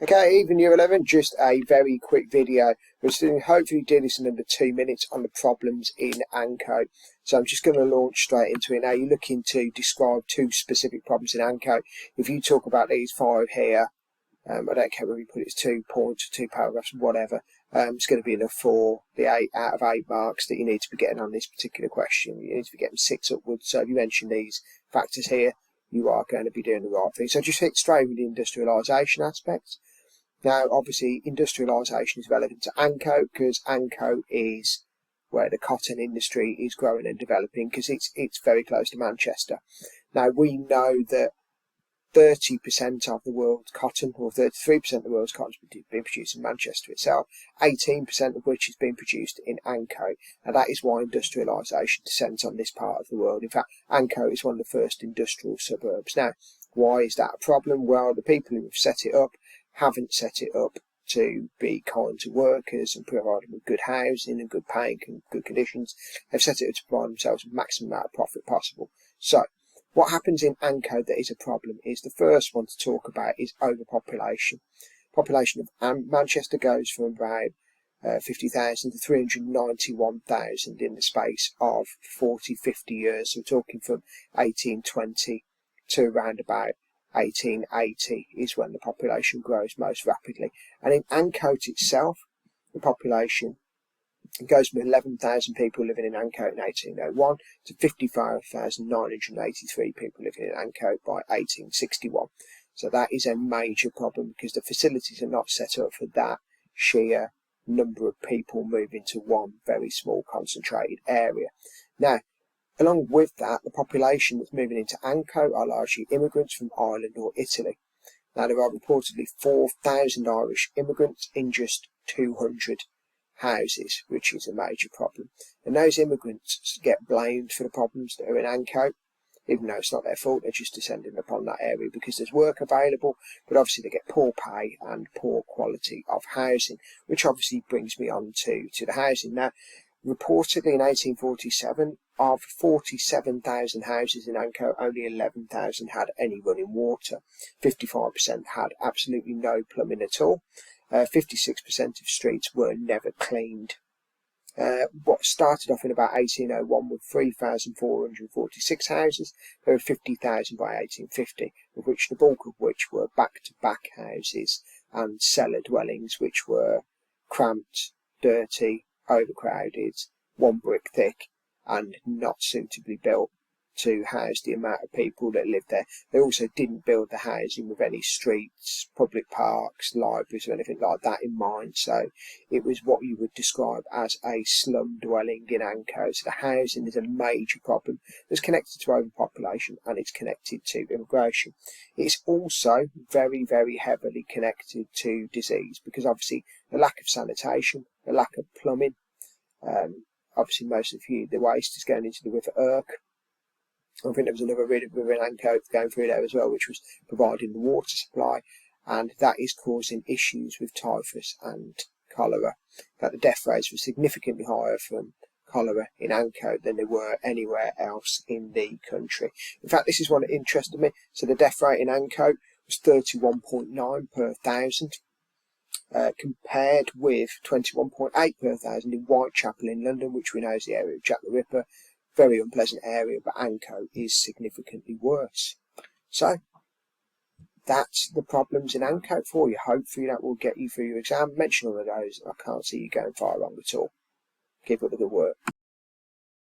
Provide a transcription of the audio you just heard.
Okay, even year 11, just a very quick video. We're still hopefully do this in under 2 minutes on the problems in Ancoat. So I'm just going to launch straight into it. Now you're looking to describe 2 specific problems in Ancoat. If you talk about these 5 here, I don't care whether you put it as 2 points or 2 paragraphs, whatever. It's going to be enough for the 8 out of 8 marks that you need to be getting on this particular question. You need to be getting 6 upwards. So if you mention these factors here, you are going to be doing the right thing. So just hit straight with the industrialisation aspect. Now, obviously, industrialisation is relevant to Ancoat because Ancoat is where the cotton industry is growing and developing because it's very close to Manchester. Now, we know that 30% of the world's cotton, or 33% of the world's cotton, is being produced in Manchester itself, 18% of which is being produced in Ancoat, and that is why industrialisation descends on this part of the world. In fact, Ancoat is one of the first industrial suburbs. Now, why is that a problem? Well, the people who have set it up haven't set it up to be kind to workers and provide them with good housing and good paying and good conditions. They've set it up to provide themselves with the maximum amount of profit possible. So, what happens in Ancoat that is a problem is the first one to talk about is overpopulation. Population of Manchester goes from about 50,000 to 391,000 in the space of 40, 50 years. So we're talking from 1820 to around about 1880 is when the population grows most rapidly. And in Ancoat itself, the population goes from 11,000 people living in Ancoat in 1801 to 55,983 people living in Ancoat by 1861. So that is a major problem because the facilities are not set up for that sheer number of people moving to one very small concentrated area. Now, along with that, the population that's moving into Ancoat are largely immigrants from Ireland or Italy. Now, there are reportedly 4,000 Irish immigrants in just 200 houses, which is a major problem. And those immigrants get blamed for the problems that are in Ancoat, even though it's not their fault. They're just descending upon that area because there's work available, but obviously they get poor pay and poor quality of housing, which obviously brings me on to the housing. Now, reportedly in 1847, of 47,000 houses in Ancoat, only 11,000 had any running water. 55% had absolutely no plumbing at all. 56% of streets were never cleaned. What started off in about 1801 with 3,446 houses, there were 50,000 by 1850, of which the bulk of which were back-to-back houses and cellar dwellings, which were cramped, dirty, overcrowded, 1 brick thick, and not suitably built to house the amount of people that lived there. They also didn't build the housing with any streets, public parks, libraries or anything like that in mind. So it was what you would describe as a slum dwelling in Ancoat. So the housing is a major problem that's connected to overpopulation and it's connected to immigration. It's also very, very heavily connected to disease because obviously the lack of sanitation, the lack of plumbing, obviously most of the waste is going into the River Irk. I think there was another river in Ancoat going through there as well, which was providing the water supply, and that is causing issues with typhus and cholera. In fact, the death rates were significantly higher from cholera in Ancoat than they were anywhere else in the country. In fact, this is one that interested me. So the death rate in Ancoat was 31.9 per 1,000, compared with 21.8 per 1,000 in Whitechapel in London, which we know is the area of Jack the Ripper. Very unpleasant area, but Ancoat is significantly worse. So that's the problems in Ancoat for you. Hopefully that will get you through your exam. Mention all of those. I can't see you going far wrong at all. Keep up the good work.